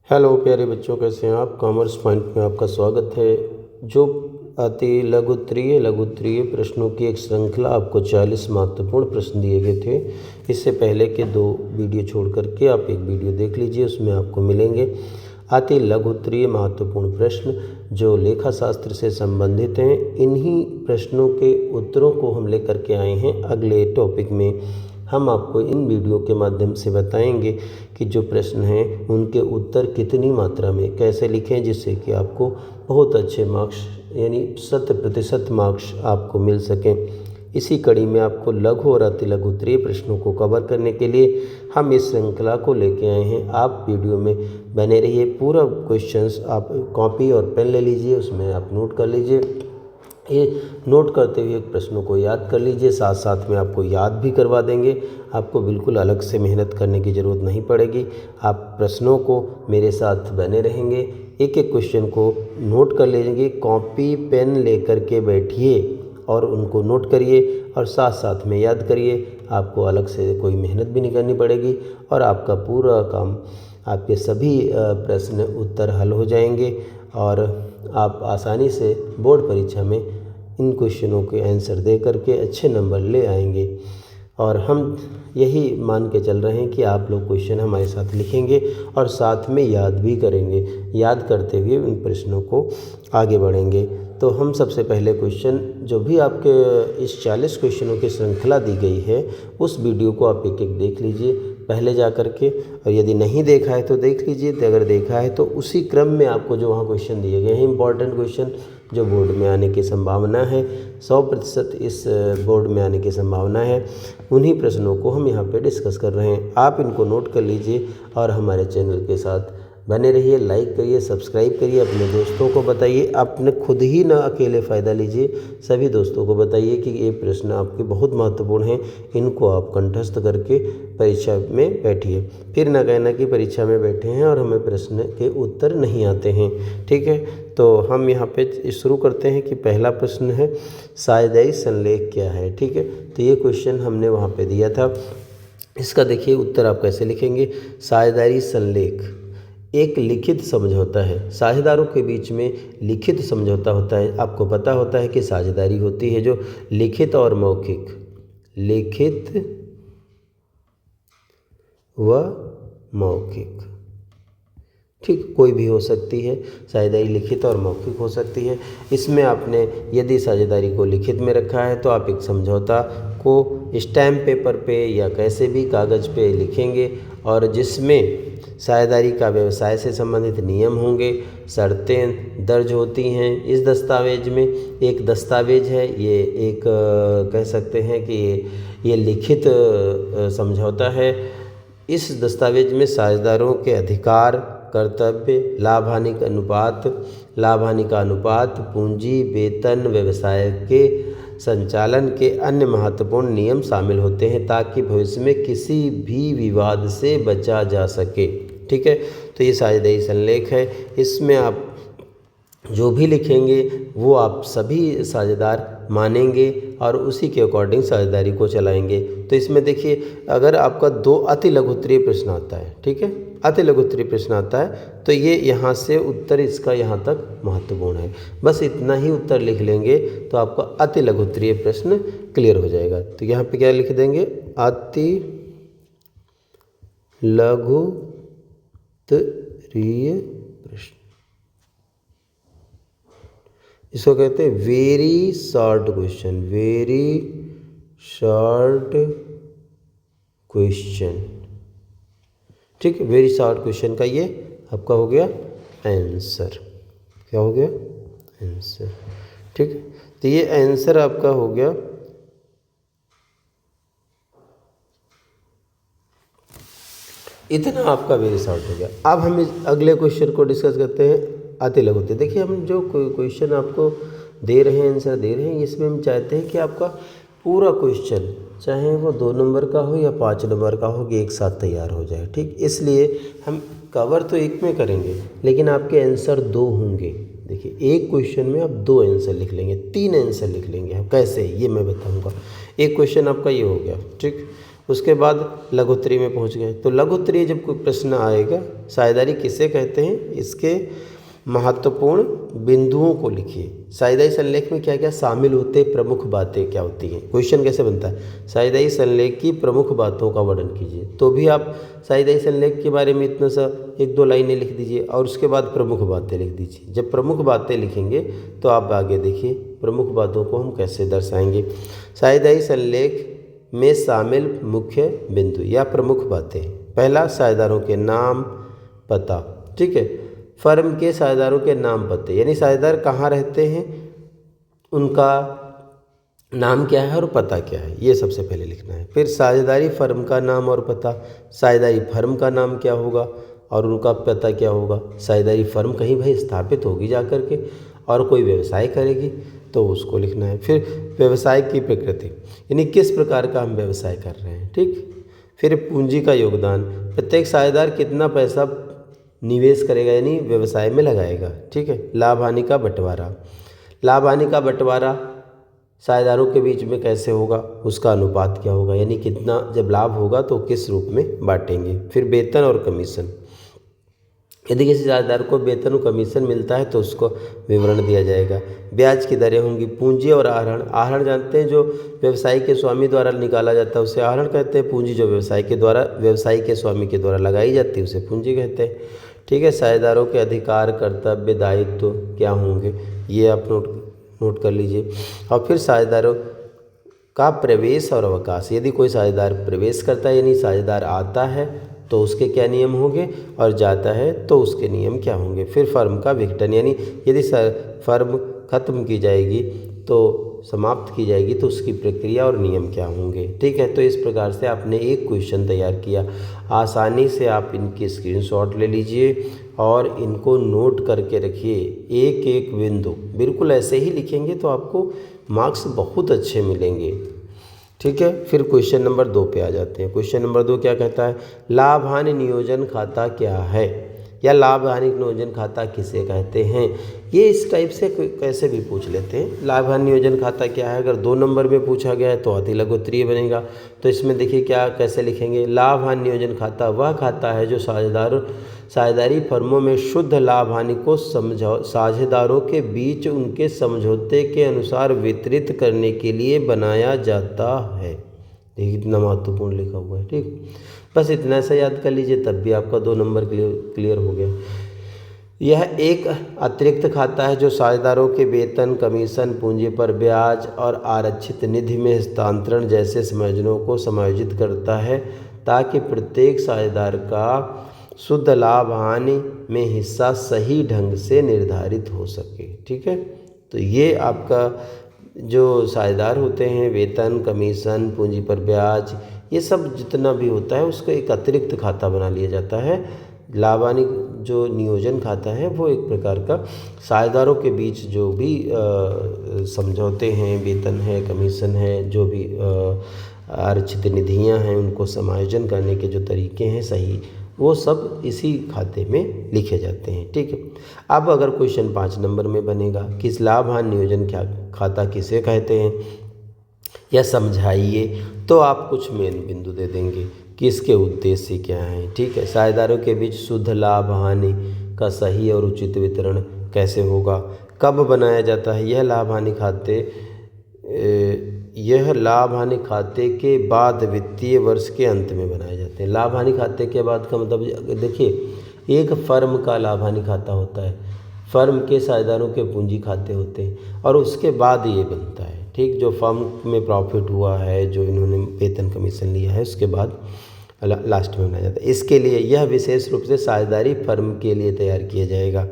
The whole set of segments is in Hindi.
हेलो प्यारे बच्चों, कैसे हैं आप। कॉमर्स पॉइंट में आपका स्वागत है। जो अति लघुत्तरीय प्रश्नों की एक श्रृंखला, आपको 40 महत्वपूर्ण प्रश्न दिए गए थे। इससे पहले के 2 वीडियो छोड़ करके आप एक वीडियो देख लीजिए, उसमें आपको मिलेंगे अति लघुत्तरीय महत्वपूर्ण प्रश्न जो लेखा शास्त्र से संबंधित हैं। इन्हीं प्रश्नों के उत्तरों को हम लेकर के आए हैं। अगले टॉपिक में हम आपको इन वीडियो के माध्यम से बताएंगे कि जो प्रश्न हैं उनके उत्तर कितनी मात्रा में कैसे लिखें, जिससे कि आपको बहुत अच्छे मार्क्स यानी 100% मार्क्स आपको मिल सकें। इसी कड़ी में आपको लघु और अति लघुत्तरीय प्रश्नों को कवर करने के लिए हम इस श्रृंखला को लेके आए हैं। आप वीडियो में बने रहिए। पूरा क्वेश्चंस आप कॉपी और पेन ले लीजिए, उसमें आप नोट कर लीजिए। ये नोट करते हुए प्रश्नों को याद कर लीजिए, साथ साथ में आपको याद भी करवा देंगे। आपको बिल्कुल अलग से मेहनत करने की ज़रूरत नहीं पड़ेगी। आप प्रश्नों को मेरे साथ बने रहेंगे, एक एक क्वेश्चन को नोट कर लेंगे। कॉपी पेन लेकर के बैठिए और उनको नोट करिए और साथ साथ में याद करिए। आपको अलग से कोई मेहनत भी नहीं करनी पड़ेगी और आपका पूरा काम, आपके सभी प्रश्न उत्तर हल हो जाएंगे और आप आसानी से बोर्ड परीक्षा में इन क्वेश्चनों के आंसर दे करके अच्छे नंबर ले आएंगे। और हम यही मान के चल रहे हैं कि आप लोग क्वेश्चन हमारे साथ लिखेंगे और साथ में याद भी करेंगे। याद करते हुए उन प्रश्नों को आगे बढ़ेंगे। तो हम सबसे पहले क्वेश्चन, जो भी आपके इस 40 क्वेश्चनों की श्रृंखला दी गई है, उस वीडियो को आप एक एक देख लीजिए पहले जा कर के, और यदि नहीं देखा है तो देख लीजिए। तो अगर देखा है तो उसी क्रम में आपको जो वहाँ क्वेश्चन दिए गए हैं, इंपॉर्टेंट क्वेश्चन जो बोर्ड में आने की संभावना है, 100% इस बोर्ड में आने की संभावना है, उन्हीं प्रश्नों को हम यहाँ पे डिस्कस कर रहे हैं। आप इनको नोट कर लीजिए और हमारे चैनल के साथ बने रहिए। लाइक करिए, सब्सक्राइब करिए, अपने दोस्तों को बताइए। अपने खुद ही ना अकेले फ़ायदा लीजिए, सभी दोस्तों को बताइए कि ये प्रश्न आपके बहुत महत्वपूर्ण हैं। इनको आप कंठस्थ करके परीक्षा में बैठिए। फिर ना कहना कि परीक्षा में बैठे हैं और हमें प्रश्न के उत्तर नहीं आते हैं। ठीक है, तो हम यहाँ पे शुरू करते हैं कि पहला प्रश्न है, साझेदारी संलेख क्या है। ठीक है, तो ये क्वेश्चन हमने वहाँ पे दिया था। इसका देखिए उत्तर आप कैसे लिखेंगे। साझेदारी संलेख एक लिखित समझौता है। साझेदारों के बीच में लिखित समझौता होता है। आपको पता होता है कि साझेदारी होती है जो लिखित और मौखिक, लिखित व मौखिक, ठीक, कोई भी हो सकती है। साझेदारी लिखित और मौखिक हो सकती है। इसमें आपने यदि साझेदारी को लिखित में रखा है तो आप एक समझौता को स्टैम्प पेपर पे या कैसे भी कागज़ पे लिखेंगे और जिसमें साझेदारी का व्यवसाय से संबंधित नियम होंगे, शर्तें दर्ज होती हैं। इस दस्तावेज में एक दस्तावेज है, ये एक कह सकते हैं कि ये लिखित समझौता है। इस दस्तावेज में साझेदारों के अधिकार, कर्तव्य, लाभ हानि का अनुपात, पूंजी, वेतन, व्यवसाय के संचालन के अन्य महत्वपूर्ण नियम शामिल होते हैं ताकि भविष्य में किसी भी विवाद से बचा जा सके। ठीक है, तो ये साझेदारी संलेख है। इसमें आप जो भी लिखेंगे वो आप सभी साझेदार मानेंगे और उसी के अकॉर्डिंग साझेदारी को चलाएंगे। तो इसमें देखिए, अगर आपका 2 अति लघुत्तरीय प्रश्न आता है, ठीक है, अति लघुत्तरीय प्रश्न आता है, तो ये यहाँ से उत्तर इसका यहाँ तक महत्वपूर्ण है। बस इतना ही उत्तर लिख लेंगे तो आपका अति लघुत्तरीय प्रश्न क्लियर हो जाएगा। तो यहाँ पे क्या लिख देंगे, अति लघुत्तरीय प्रश्न। इसको कहते हैं very short question, very short question. ठीक है, वेरी शॉर्ट क्वेश्चन का ये आपका हो गया आंसर। क्या हो गया, आंसर। ठीक है, तो ये आंसर आपका हो गया। इतना आपका वेरी शॉर्ट हो गया। अब हम इस अगले क्वेश्चन को डिस्कस करते हैं, अति लघुत्तरीय। देखिए, हम जो क्वेश्चन आपको दे रहे हैं, आंसर दे रहे हैं, इसमें हम चाहते हैं कि आपका पूरा क्वेश्चन, चाहे वो 2 नंबर का हो या 5 नंबर का हो, कि एक साथ तैयार हो जाए। ठीक, इसलिए हम कवर तो एक में करेंगे लेकिन आपके आंसर 2 होंगे। देखिए, एक क्वेश्चन में आप 2 आंसर लिख लेंगे, 3 आंसर लिख लेंगे। हम कैसे, ये मैं बताऊंगा। एक क्वेश्चन आपका ये हो गया, ठीक, उसके बाद लघुत्तरीय में पहुंच गए। तो लघुत्तरीय जब कोई प्रश्न आएगा, साझेदारी किसे कहते हैं, इसके महत्वपूर्ण बिंदुओं को लिखिए। साझेदारी संलेख में क्या क्या शामिल होते, प्रमुख बातें क्या होती हैं। क्वेश्चन कैसे बनता है, साझेदारी संलेख की प्रमुख बातों का वर्णन कीजिए। तो भी आप साझेदारी संलेख के बारे में इतना सा 1-2 लाइनें लिख दीजिए और उसके बाद प्रमुख बातें लिख दीजिए। जब प्रमुख बातें लिखेंगे तो आप आगे देखिए प्रमुख बातों को हम कैसे दर्शाएंगे। साझेदारी संलेख में शामिल मुख्य बिंदु या प्रमुख बातें। पहला, साझेदारों के नाम पता। ठीक है, फर्म के साझेदारों के नाम पते, यानी साझेदार कहाँ रहते हैं, उनका नाम क्या है और पता क्या है, ये सबसे पहले लिखना है। फिर साझेदारी फर्म का नाम और पता, साझेदारी फर्म का नाम क्या होगा और उनका पता क्या होगा। साझेदारी फर्म कहीं भाई स्थापित होगी जा कर के और कोई व्यवसाय करेगी तो उसको लिखना है। फिर व्यवसाय की प्रकृति, यानी किस प्रकार का हम व्यवसाय कर रहे हैं। ठीक, फिर पूंजी का योगदान, प्रत्येक साझेदार कितना पैसा निवेश करेगा यानी व्यवसाय में लगाएगा। ठीक है, लाभ हानि का बंटवारा, लाभ हानि का बंटवारा साझेदारों के बीच में कैसे होगा, उसका अनुपात क्या होगा, यानी कितना जब लाभ होगा तो किस रूप में बांटेंगे। फिर वेतन और कमीशन, यदि किसी साझेदार को वेतन और कमीशन मिलता है तो उसको विवरण दिया जाएगा। ब्याज की दरें होंगी। पूंजी और आहरण, आहरण जानते हैं जो व्यवसाय के स्वामी द्वारा निकाला जाता है उसे आहरण कहते हैं। पूंजी जो व्यवसाय के स्वामी के द्वारा लगाई जाती है उसे पूंजी कहते हैं। ठीक है, साझेदारों के अधिकार, कर्तव्य, दायित्व क्या होंगे, ये आप नोट कर लीजिए। और फिर साझेदारों का प्रवेश और अवकाश, यदि कोई साझेदार प्रवेश करता है यानी साझेदार आता है तो उसके क्या नियम होंगे और जाता है तो उसके नियम क्या होंगे। फिर फर्म का विघटन, यानी यदि फर्म खत्म की जाएगी तो समाप्त की जाएगी तो उसकी प्रक्रिया और नियम क्या होंगे। ठीक है, तो इस प्रकार से आपने एक क्वेश्चन तैयार किया। आसानी से आप इनकी स्क्रीनशॉट ले लीजिए और इनको नोट करके रखिए, एक एक बिंदु बिल्कुल ऐसे ही लिखेंगे तो आपको मार्क्स बहुत अच्छे मिलेंगे। ठीक है, फिर क्वेश्चन नंबर 2 पे आ जाते हैं। क्वेश्चन नंबर 2 क्या कहता है, लाभ हानि नियोजन खाता क्या है या लाभ हानि नियोजन खाता किसे कहते हैं। ये इस टाइप से कैसे भी पूछ लेते हैं। लाभ हानि नियोजन खाता क्या है, अगर 2 नंबर में पूछा गया है तो अति लघु उत्तरीय बनेगा। तो इसमें देखिए क्या कैसे लिखेंगे, लाभ हानि नियोजन खाता वह खाता है जो साझेदारी फर्मों में शुद्ध लाभ हानि को साझेदारों के बीच उनके समझौते के अनुसार वितरित करने के लिए बनाया जाता है। देखिए इतना महत्वपूर्ण लिखा हुआ है। ठीक, बस इतना सा याद कर लीजिए तब भी आपका 2 नंबर क्लियर हो गया। यह एक अतिरिक्त खाता है जो साझेदारों के वेतन, कमीशन, पूंजी पर ब्याज और आरक्षित निधि में हस्तांतरण जैसे संयोजनों को समायोजित करता है ताकि प्रत्येक साझेदार का शुद्ध लाभ हानि में हिस्सा सही ढंग से निर्धारित हो सके। ठीक है, तो ये आपका जो साझेदार होते हैं, वेतन, कमीशन, पूंजी पर ब्याज, ये सब जितना भी होता है उसको एक अतिरिक्त खाता बना लिया जाता है। लाभ हानि जो नियोजन खाता है वो एक प्रकार का साझेदारों के बीच जो भी समझौते हैं, वेतन है, कमीशन है, जो भी आरक्षित निधियां हैं उनको समायोजन करने के जो तरीके हैं सही, वो सब इसी खाते में लिखे जाते हैं। ठीक है, अब अगर क्वेश्चन 5 नंबर में बनेगा कि इस लाभ हानि नियोजन खाता किसे कहते हैं या समझाइए, तो आप कुछ मेन बिंदु दे देंगे कि इसके उद्देश्य क्या हैं। ठीक है, साझेदारों के बीच शुद्ध लाभ हानि का सही और उचित वितरण कैसे होगा, कब बनाया जाता है। यह लाभ हानि खाते के बाद वित्तीय वर्ष के अंत में बनाए जाते हैं। लाभ हानि खाते के बाद का मतलब देखिए, एक फर्म का लाभ हानि खाता होता है, फर्म के साझेदारों के पूंजी खाते होते हैं और उसके बाद ये बनता है। ठीक, जो फर्म में प्रॉफिट हुआ है, जो इन्होंने वेतन कमीशन लिया है, उसके बाद लास्ट में बनाया जाता है। इसके लिए यह विशेष रूप से साझेदारी फर्म के लिए तैयार किया जाएगा।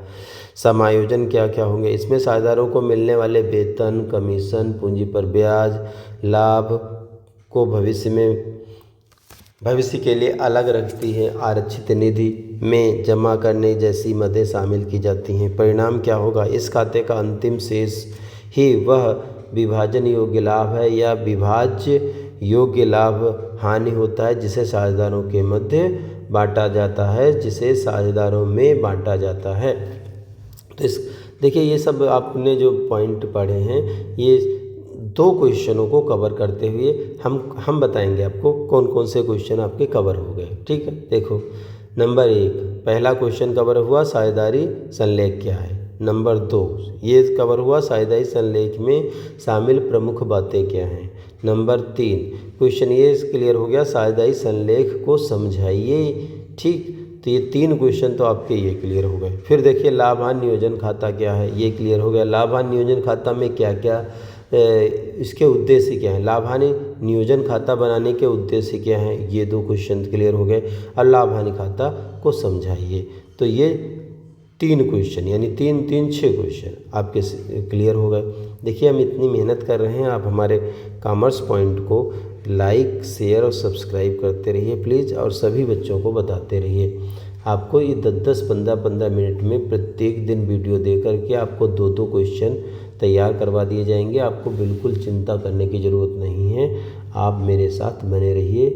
समायोजन क्या क्या होंगे, इसमें साझेदारों को मिलने वाले वेतन, कमीशन, पूंजी पर ब्याज, लाभ को भविष्य के लिए अलग रखती है, आरक्षित निधि में जमा करने जैसी मदें शामिल की जाती हैं। परिणाम क्या होगा, इस खाते का अंतिम शेष ही वह विभाजन योग्य लाभ है या विभाज्य योग्य लाभ हानि होता है जिसे साझेदारों के मध्य बांटा जाता है, जिसे साझेदारों में बांटा जाता है। तो देखिए ये सब आपने जो पॉइंट पढ़े हैं ये 2 क्वेश्चनों को कवर करते हुए हम बताएंगे आपको कौन कौन से क्वेश्चन आपके कवर हो गए। ठीक है, देखो नंबर 1 पहला क्वेश्चन कवर हुआ साझेदारी संलेख क्या है। नंबर 2 ये कवर हुआ साझेदारी संलेख में शामिल प्रमुख बातें क्या हैं। नंबर 3 क्वेश्चन ये क्लियर हो गया साझेदारी संलेख को समझाइए। ठीक, तो ये 3 क्वेश्चन तो आपके ये क्लियर हो गए। फिर देखिए लाभांश नियोजन खाता क्या है, ये क्लियर हो गया। लाभांश नियोजन खाता में क्या क्या इसके उद्देश्य क्या हैं, लाभांश नियोजन खाता बनाने के उद्देश्य क्या हैं, ये 2 क्वेश्चन क्लियर हो गए। और लाभांश खाता को समझाइए, तो ये 3 क्वेश्चन यानी 6 क्वेश्चन आपके क्लियर हो गए। देखिए हम इतनी मेहनत कर रहे हैं, आप हमारे कॉमर्स पॉइंट को लाइक शेयर और सब्सक्राइब करते रहिए प्लीज़, और सभी बच्चों को बताते रहिए। आपको ये 10-10 15-15 मिनट में प्रत्येक दिन वीडियो दे करके आपको 2-2 क्वेश्चन तैयार करवा दिए जाएंगे। आपको बिल्कुल चिंता करने की ज़रूरत नहीं है, आप मेरे साथ बने रहिए।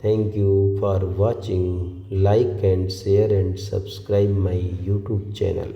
Thank you for watching, like and share and subscribe my YouTube channel.